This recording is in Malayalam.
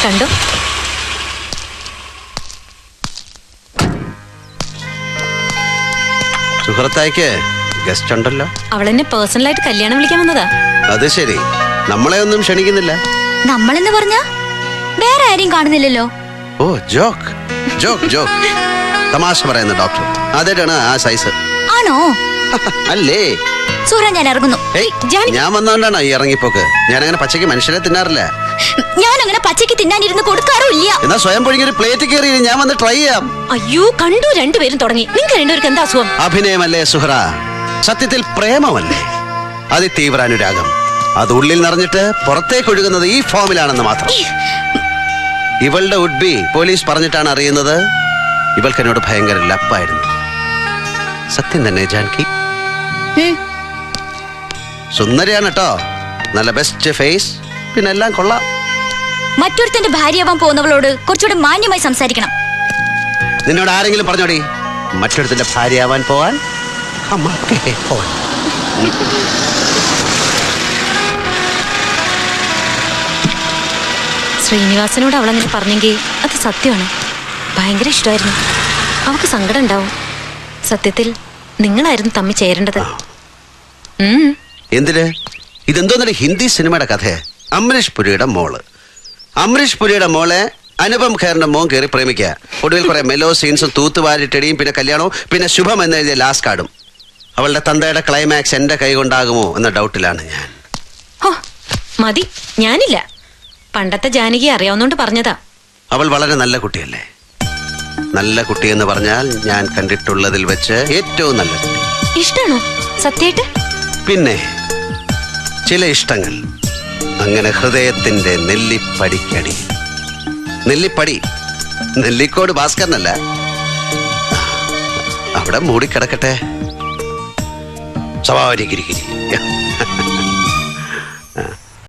കണ്ടു. സുഹൃത്തായിക്ക് ഗസ്റ്റ് ഉണ്ടല്ലോ. അവളെന്നെ പേഴ്സണലായിട്ട് കല്യാണം വിളിക്കാൻ വന്നതാ. അത് ശരി, നമ്മളെ ഒന്നും ക്ഷണിക്കുന്നില്ല. നമ്മളെന്ന് പറഞ്ഞ വേറെ ആരെയും കാണുന്നില്ലല്ലോ. ഓ, ജോക്ക് ജോക്ക് ജോക്ക് തമാശ പറയുന്ന ഡോക്ടർ അതേറ്റാണ് ആ സൈസ്. ആണോ? അല്ലേ സൂര്യ, ഞാൻ ഇറങ്ങുന്നു. ഞാൻ വന്നോണ്ടാണ് ഈ ഇറങ്ങിപ്പോക്ക്. ഞാനങ്ങനെ പച്ചയ്ക്ക് മനുഷ്യരെ തിന്നാറില്ല. ഞാൻ അങ്ങനെ പച്ചയ്ക്ക് തിന്നാനിരുന്ന് കൊടുക്കാറുമില്ല. എന്നാ സ്വയം പൊഴിഞ്ഞൊരു പ്ലേറ്റ് കയറി ഞാൻ വന്ന് ട്രൈ ചെയ്യാം. അയ്യോ, കണ്ടു, രണ്ടുപേരും തുടങ്ങി. നിങ്ങൾക്ക് രണ്ടുപേർക്ക് എന്താ അസുഖം? അഭിനയമല്ലേ സുഹറ, സത്യത്തിൽ പ്രേമമല്ലേ, അതിതീവ്രാനുരാഗം. അത് ഉള്ളിൽ നിറഞ്ഞിട്ട് പുറത്തേക്ക് ഒഴുകുന്നത് ഈ ഫോമിലാണെന്ന് മാത്രം. ഇവളുടെ ഉഡ്ബി പോലീസ് പറഞ്ഞിട്ടാണ് അറിയുന്നത് ഇവൾക്ക് എന്നോട് ഭയങ്കര ലപ്പായിരുന്നു. സത്യം തന്നെ ജാൻകി. സുന്ദരിയാണ് കേട്ടോ, നല്ല ബെസ്റ്റ് ഫേസ്, പിന്നെ എല്ലാം കൊള്ളാം. മറ്റൊരുത്തന്റെ ഭാര്യയാവാൻ പോകുന്നവളോട് കുറച്ചുകൂടെ മാന്യമായി സംസാരിക്കണം. നിന്നോട് ആരെങ്കിലും പറഞ്ഞോടി മറ്റൊരുത്തന്റെ ഭാര്യയാവാൻ പോവാൻ? ശ്രീനിവാസനോട് അവളങ്ങനെ പറഞ്ഞെങ്കിൽ അത് സത്യമാണ്. ഭയങ്കര ഇഷ്ടമായിരുന്നു. അവൾക്ക് സങ്കടം ഉണ്ടാവും. സത്യത്തിൽ നിങ്ങളായിരുന്നു തമ്മിൽ ചേരേണ്ടത്. എന്തിന്? ഇതെന്തോന്നൊരു ഹിന്ദി സിനിമയുടെ കഥയെ. അമരീഷ് പുരിയുടെ മോള്, അമരീഷ് പുരിയുടെ മോളെ അനുപം ഖേറിന്റെ മോൻ കയറി പ്രേമിക്കുക. ഒടുവിൽ കുറെ മെലോ സീൻസും തൂത്തുവാരിട്ടടിയും പിന്നെ കല്യാണവും പിന്നെ ശുഭം എന്ന് എഴുതിയ ലാസ്റ്റ് കാർഡും. അവളുടെ തന്തയുടെ ക്ലൈമാക്സ് എന്റെ കൈ കൊണ്ടാകുമോ എന്ന ഡൗട്ടിലാണ് ഞാൻ. മതി, ഞാനില്ല. പണ്ടത്തെ ജാനകി അറിയാവുന്നോണ്ട് പറഞ്ഞതാ. അവൾ വളരെ നല്ല കുട്ടിയല്ലേ? നല്ല കുട്ടിയെന്ന് പറഞ്ഞാൽ ഞാൻ കണ്ടിട്ടുള്ളതിൽ വെച്ച് ഏറ്റവും നല്ല കുട്ടി. ഇഷ്ടാണോ സത്യായിട്ട്? പിന്നെ ചില ഇഷ്ടങ്ങൾ അങ്ങനെ ഹൃദയത്തിന്റെ നെല്ലിപ്പടിക്കടി. നെല്ലിപ്പടി, നെല്ലിക്കോട് ഭാസ്കരനല്ല, അവിടെ മൂടിക്കിടക്കട്ടെ. സ്വഭാവ ഗിരിഗിരി.